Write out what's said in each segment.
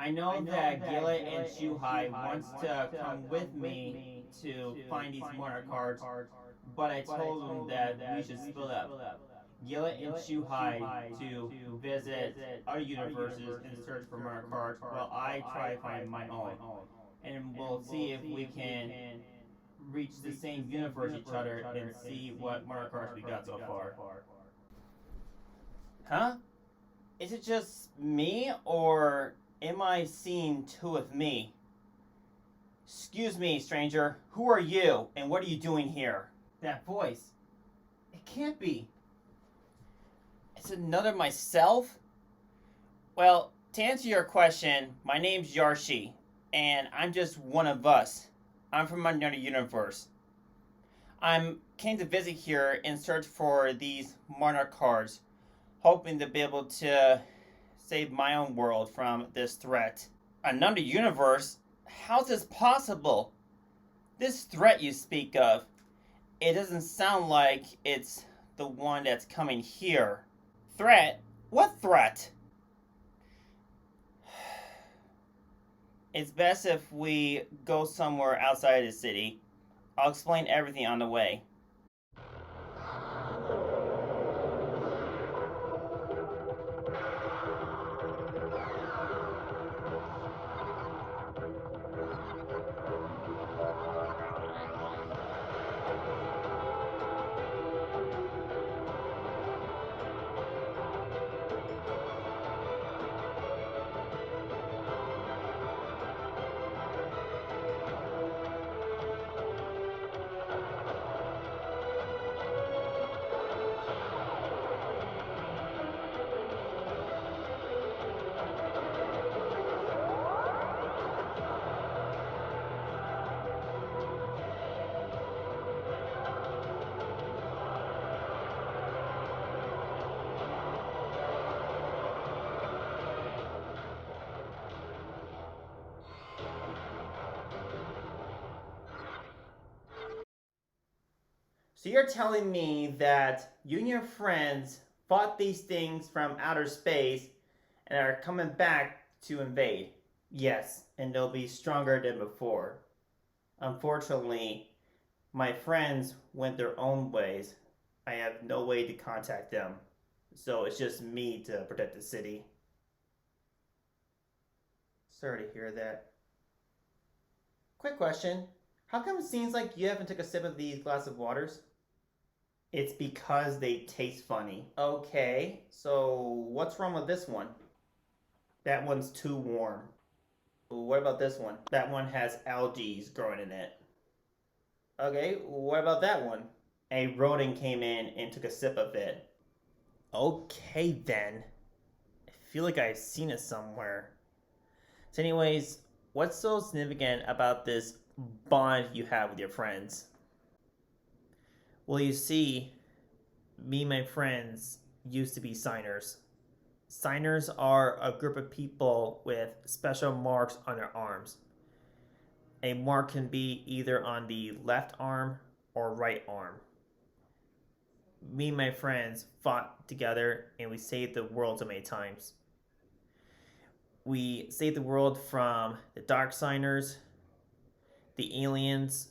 I know that Gillet and Shuhai wants to come with me to find these Monarch cards, but I told them that we should split up. Gillet and Shuhai to visit other universes and search for Monarch cards, while I try to find my own. And we'll see if we can reach the same universe each other and see what Monarch cards we got so far. Huh? Is it just me, or am I seeing two of me? Excuse me, stranger. Who are you, and what are you doing here? That voice. It can't be. It's another myself? Well, to answer your question, my name's Yarshi, and I'm just one of us. I'm from another universe. I came to visit here in search for these Monarch cards, hoping to be able to save my own world from this threat. Another universe? How's this possible? This threat you speak of, it doesn't sound like it's the one that's coming here. Threat? What threat? It's best if we go somewhere outside of the city. I'll explain everything on the way. So you're telling me that you and your friends fought these things from outer space and are coming back to invade? Yes, and they'll be stronger than before. Unfortunately, my friends went their own ways. I have no way to contact them. So it's just me to protect the city. Sorry to hear that. Quick question. How come it seems like you haven't took a sip of these glass of waters? It's because they taste funny. Okay, so what's wrong with this one? That one's too warm. What about this one? That one has algae growing in it. Okay, what about that one? A rodent came in and took a sip of it. Okay then. I feel like I've seen it somewhere. So anyways, what's so significant about this bond you have with your friends? Well, you see, me and my friends used to be signers. Signers are a group of people with special marks on their arms. A mark can be either on the left arm or right arm. Me and my friends fought together and we saved the world so many times. We saved the world from the Dark Signers, the aliens,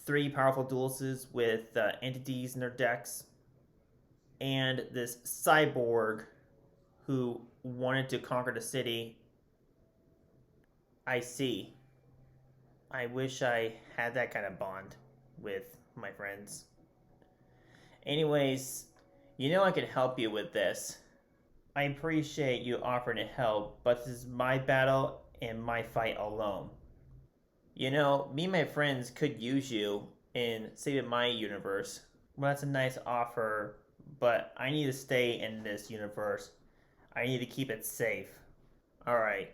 three powerful duelists with entities in their decks, and this cyborg who wanted to conquer the city. I see. I wish I had that kind of bond with my friends. Anyways, you know I can help you with this. I appreciate you offering to help, but this is my battle and my fight alone. You know, me and my friends could use you in saving my universe. Well, that's a nice offer, but I need to stay in this universe. I need to keep it safe. Alright,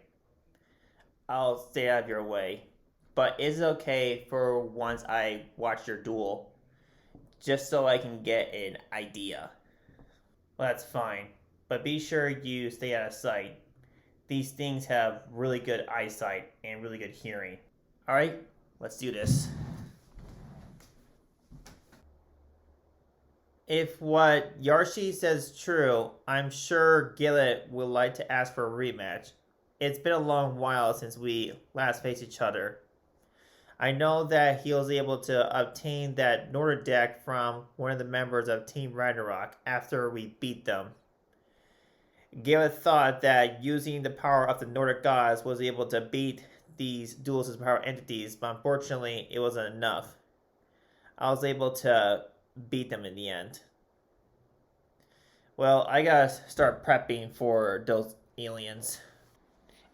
I'll stay out of your way. But is it okay for once I watch your duel? Just so I can get an idea. Well, that's fine. But be sure you stay out of sight. These things have really good eyesight and really good hearing. Alright, let's do this. If what Yarshi says is true, I'm sure Gillet would like to ask for a rematch. It's been a long while since we last faced each other. I know that he was able to obtain that Nordic deck from one of the members of Team Ragnarok after we beat them. Gareth thought that using the power of the Nordic gods was able to beat these duelist power entities, but unfortunately it wasn't enough. I was able to beat them in the end. Well, I gotta start prepping for those aliens.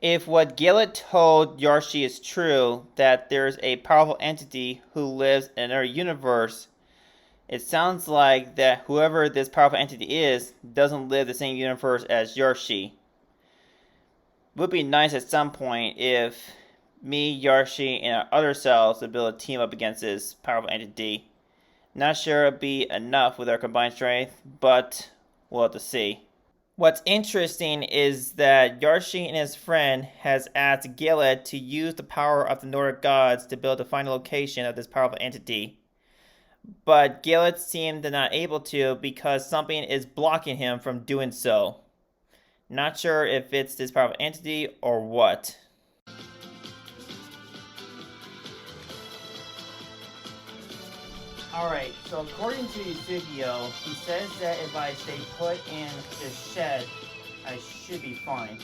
If what Gillet told Yarshi is true, that there's a powerful entity who lives in another universe, it sounds like that whoever this powerful entity is doesn't live the same universe as Yarshi. It would be nice at some point if me, Yarshi, and our other selves would be able to team up against this powerful entity. Not sure it'd be enough with our combined strength, but we'll have to see. What's interesting is that Yarshi and his friend has asked Gillet to use the power of the Nordic gods to build the final location of this powerful entity. But Gillet seemed not able to because something is blocking him from doing so. Not sure if it's this powerful entity or what. Alright, so according to Eusebio, he says that if I stay put in this shed, I should be fine.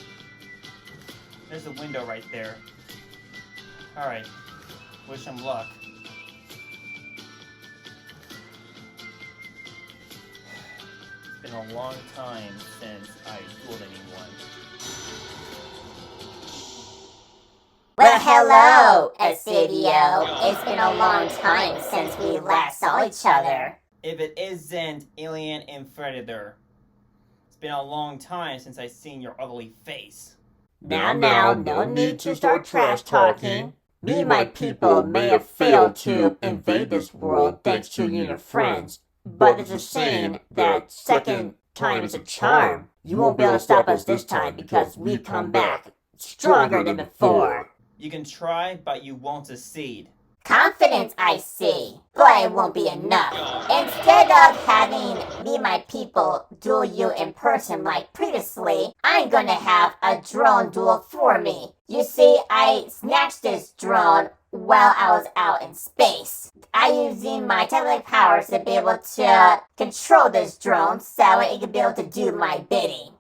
There's a window right there. Alright, wish him luck. It's been a long time since I dueled anyone. Well, hello, Eusebio. It's been a long time since we last saw each other. If it isn't Alien Infreditor. It's been a long time since I've seen your ugly face. Now, no need to start trash talking. Me and my people may have failed to invade this world thanks to you and your friends, but there's a saying that second time is a charm. You won't be able to stop us this time because we come back stronger than before. You can try, but you won't succeed. Confidence, I see, but it won't be enough. Instead of having me and my people duel you in person like previously, I'm gonna have a drone duel for me. You see, I snatched this drone while I was out in space. I'm using my telekinetic powers to be able to control this drone so it can be able to do my bidding.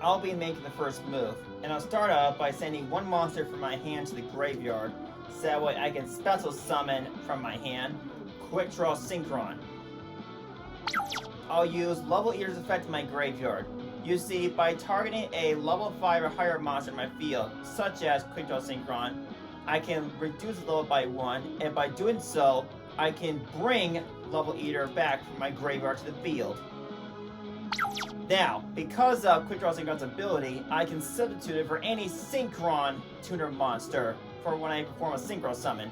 I'll be making the first move, and I'll start out by sending one monster from my hand to the graveyard, so that way I can special summon from my hand, Quick Draw Synchron. I'll use Level Eater's effect in my graveyard. You see, by targeting a level 5 or higher monster in my field, such as Quick Draw Synchron, I can reduce the level by 1, and by doing so, I can bring Level Eater back from my graveyard to the field. Now, because of Quick Draw Synchron's ability, I can substitute it for any Synchron tuner monster for when I perform a Synchro Summon.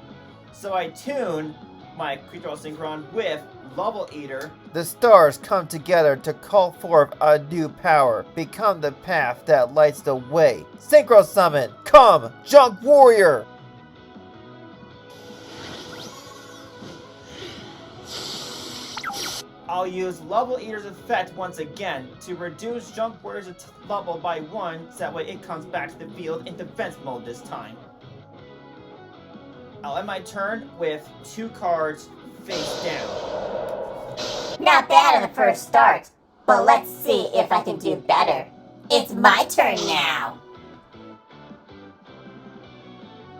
So I tune my Quick Draw Synchron with Level Eater. The stars come together to call forth a new power. Become the path that lights the way. Synchro Summon! Come, Junk Warrior! I'll use Level Eater's effect once again to reduce Junk Warrior's level by 1, so that way it comes back to the field in defense mode this time. I'll end my turn with 2 cards face down. Not bad on the first start, but let's see if I can do better. It's my turn now.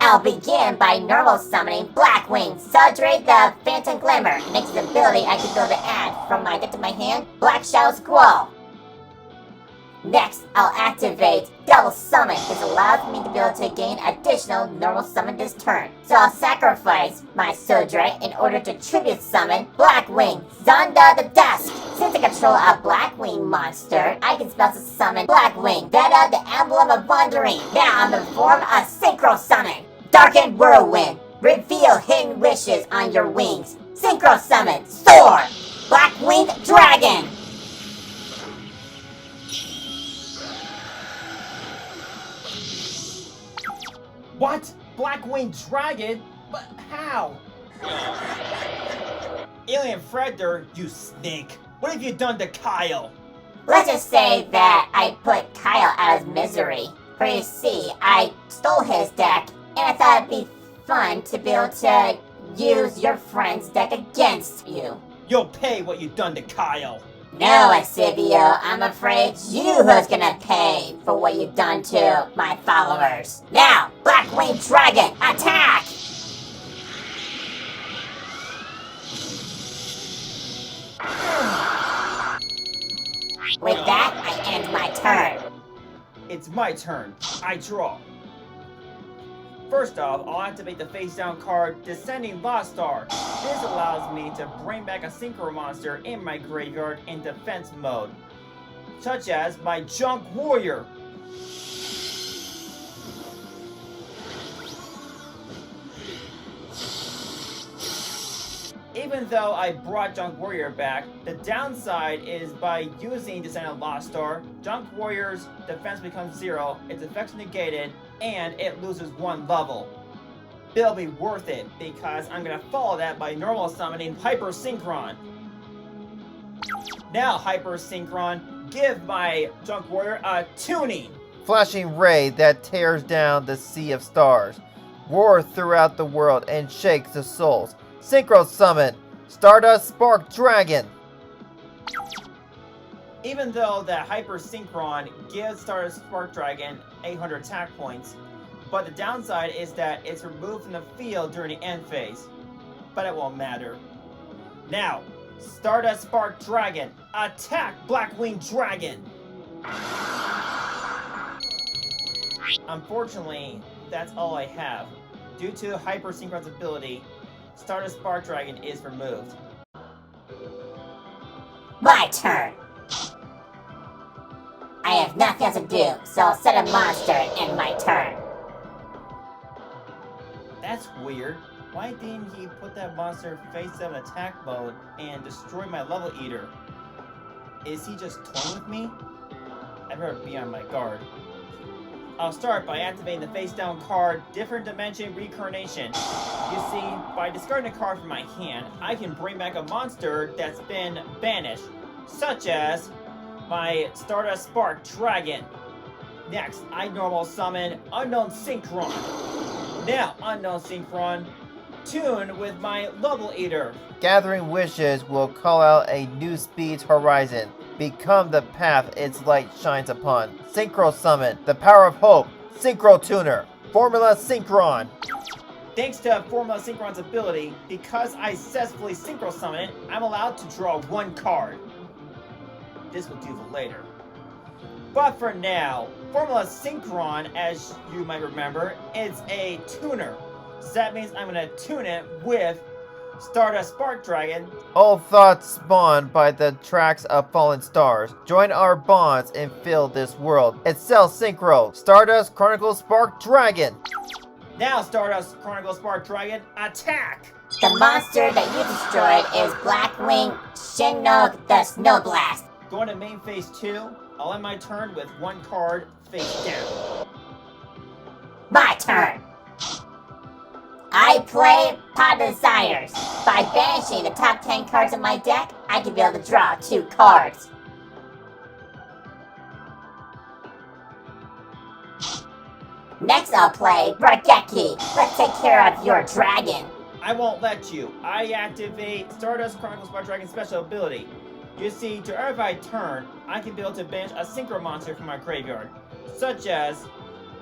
I'll begin by normal summoning Blackwing, Sadrate the Phantom Glimmer. Next ability, I can build an ad from my deck to my hand, Black Shadow Squall. Next, I'll activate Double Summon. This allows me to be able to gain additional normal summon this turn. So I'll sacrifice my Sadrate in order to tribute summon Blackwing, Zonda the Dusk. Since I control a Blackwing monster, I can special summon Blackwing, Veta the Emblem of Wandering. Now I'm going to perform a Synchro Summon. Darkened Whirlwind. Reveal hidden wishes on your wings. Synchro Summon. Soar. Black-Winged Dragon. What? Black-winged dragon? But how? Alien Fredder, you snake. What have you done to Kyle? Let's just say that I put Kyle out of misery. For you see, I stole his deck, and I thought it'd be fun to be able to use your friend's deck against you. You'll pay what you've done to Kyle. No, Exivio, I'm afraid you who's gonna pay for what you've done to my followers. Now, Black-winged dragon, attack! With that, I end my turn. It's my turn. I draw. First off, I'll activate the face-down card, Descending Lost Star. This allows me to bring back a Synchro monster in my graveyard in defense mode, such as my Junk Warrior. Even though I brought Junk Warrior back, the downside is by using Descendant Lost Star, Junk Warrior's defense becomes 0, its effects negated, and it loses 1 level. It'll be worth it, because I'm going to follow that by normal summoning Hyper Synchron. Now, Hyper Synchron, give my Junk Warrior a tuning! Flashing ray that tears down the sea of stars, roars throughout the world and shakes the souls. Synchro Summon, Stardust Spark Dragon. Even though the Hyper Synchron gives Stardust Spark Dragon 800 attack points, but the downside is that it's removed from the field during the end phase. But it won't matter. Now, Stardust Spark Dragon, attack Black-winged dragon! Unfortunately, that's all I have. Due to Hyper Synchron's ability, Stardust Spark Dragon is removed. My turn. I have nothing else to do, so I'll set a monster in my turn. That's weird. Why didn't he put that monster face 7 attack mode and destroy my level eater? Is he just toying with me? I better be on my guard. I'll start by activating the face-down card, Different Dimension Reincarnation. You see, by discarding a card from my hand, I can bring back a monster that's been banished, such as my Stardust Spark Dragon. Next, I normal summon Unknown Synchron. Now, Unknown Synchron, tune with my Level Eater. Gathering wishes will call out a new speed's horizon. Become the path its light shines upon. Synchro Summon, the power of hope. Synchro Tuner, Formula Synchron. Thanks to Formula Synchron's ability, because I successfully Synchro Summon it, I'm allowed to draw 1 card. This will do for later. But for now, Formula Synchron, as you might remember, is a tuner. So that means I'm going to tune it with Stardust Spark Dragon. All thoughts spawned by the tracks of fallen stars. Join our bonds and fill this world. Excel Synchro, Stardust Chronicle Spark Dragon. Now Stardust Chronicle Spark Dragon, attack! The monster that you destroyed is Black-winged Shinnok the Snowblast. Going to main phase 2, I'll end my turn with 1 card face down. My turn. I play Pod Desires. By banishing the top 10 cards of my deck, I can be able to draw 2 cards. Next I'll play Brageki. Let's take care of your dragon. I won't let you. I activate Stardust Chronicle Spark Dragon special ability. You see, to every turn, I can be able to banish a Synchro monster from my graveyard, such as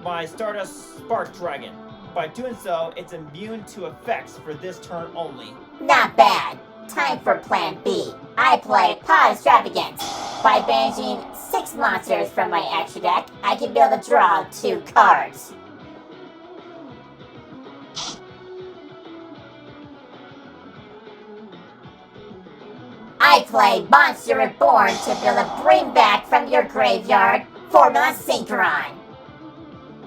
my Stardust Spark Dragon. By doing so, it's immune to effects for this turn only. Not bad. Time for Plan B. I play Pod Extravagance. By banishing 6 monsters from my extra deck, I can be able to draw 2 cards. I play Monster Reborn to be able to bring back from your graveyard Formula Synchron.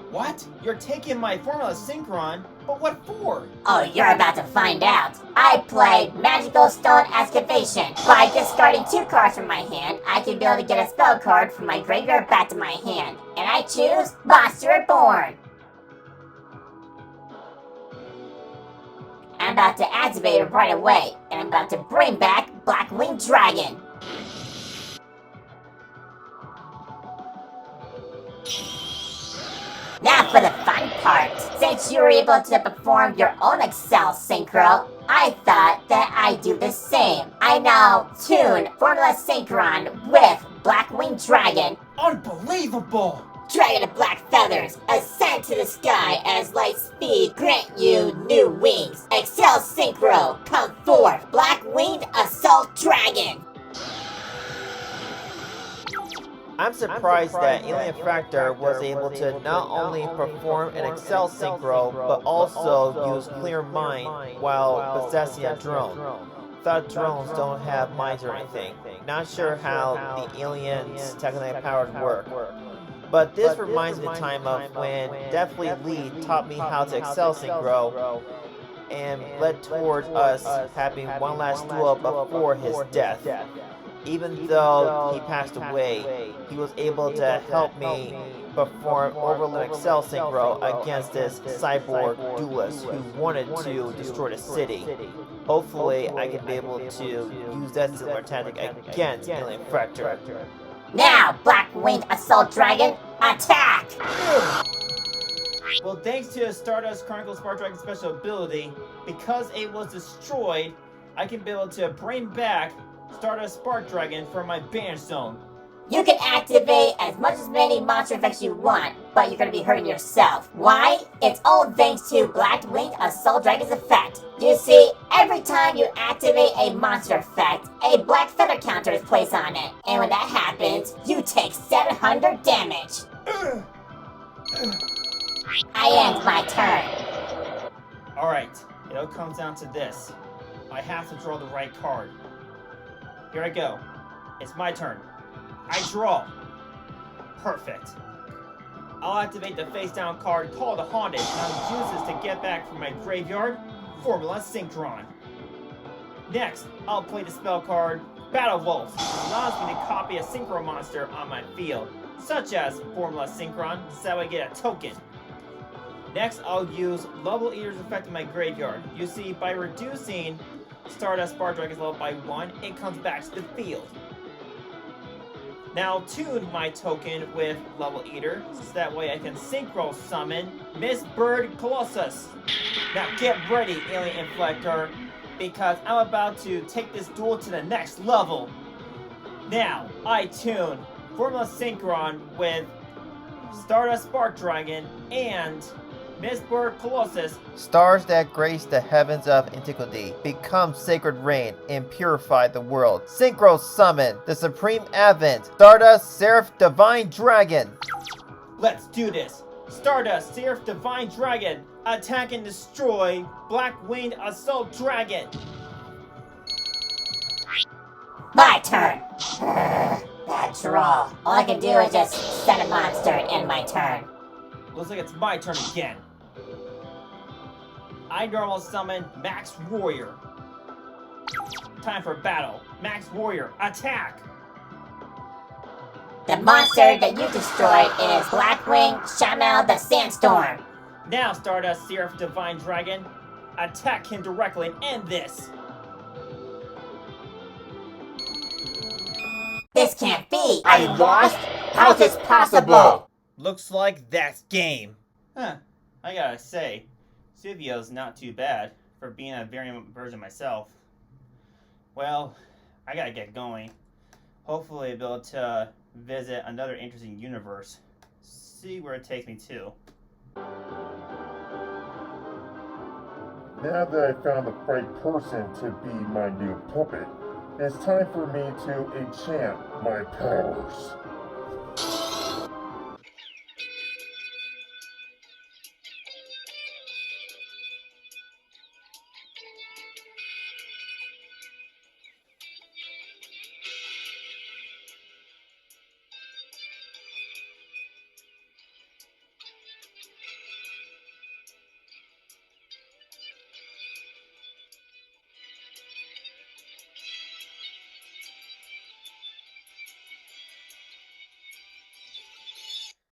What? You're taking my Formula Synchron? But what for? Oh, you're about to find out. I play Magical Stone Excavation. By discarding 2 cards from my hand, I can be able to get a spell card from my graveyard back to my hand. And I choose Monster Reborn. I'm about to activate it right away, and I'm about to bring back Blackwing Dragon. Now for the fun part. Since you were able to perform your own Excel Synchro, I thought that I'd do the same. I now tune Formula Synchron with Blackwing Dragon. Unbelievable! Dragon of black feathers, ascend to the sky as light speed grant you new wings. Excel Synchro, come forth, black-winged assault dragon. I'm surprised that Alien Factor was able to not only perform an Excel Synchro, but also use Clear Mind while possessing a drone. Thought drones don't have minds or anything. Not sure how the aliens' technically powers work. But this reminds me of the time of when Deathly Lee taught me how to Excel Synchro and led towards us having one last duel before his death. Even though he passed away, he was able to help me perform Overland Excel Synchro against this cyborg duelist who wanted to destroy the city. Hopefully, I can be able to use that similar tactic against Alien Factor. Now, black-winged assault dragon, attack! Well, thanks to the Stardust Chronicles Spark Dragon special ability, because it was destroyed, I can be able to bring back Stardust Spark Dragon from my banish zone. You can activate as many monster effects you want, but you're gonna be hurting yourself. Why? It's all thanks to Black-Winged Assault Dragon's effect. You see, every time you activate a monster effect, a black feather counter is placed on it. And when that happens, you take 700 damage. I end my turn. Alright, it all comes down to this. I have to draw the right card. Here I go. It's my turn. I draw. Perfect. I'll activate the face-down card called the Haunted, and I'll use this to get back from my graveyard, Formula Synchron. Next, I'll play the spell card, Battle Wolf, which allows me to copy a Synchro monster on my field, such as Formula Synchron, so that I get a token. Next, I'll use Level Eater's effect in my graveyard. You see, by reducing Stardust Spark Dragon's level by 1, it comes back to the field. Now tune my token with Level Eater, so that way I can Synchro Summon Miss Bird Colossus. Now get ready, Alien Inflector, because I'm about to take this duel to the next level. Now, I tune Formula Synchron with Stardust Spark Dragon and Miss Bird Colossus. Stars that grace the heavens of antiquity, become sacred rain and purify the world. Synchro Summon, the Supreme Advent, Stardust Seraph Divine Dragon. Let's do this. Stardust Seraph Divine Dragon, attack and destroy Black-Winged Assault Dragon. My turn. Bad draw. All I can do is just set a monster and end my turn. Looks like it's my turn again. I normal summon Max Warrior. Time for battle. Max Warrior, attack! The monster that you destroyed is Blackwing Shamel the Sandstorm. Now Stardust Seraph Divine Dragon, attack him directly and end this. This can't be. I lost? How's this possible? Looks like that's game. Huh, I gotta say, Suvio's not too bad for being a variant version myself. Well, I gotta get going. Hopefully I'll be able to visit another interesting universe. See where it takes me to. Now that I found the right person to be my new puppet, it's time for me to enchant my powers.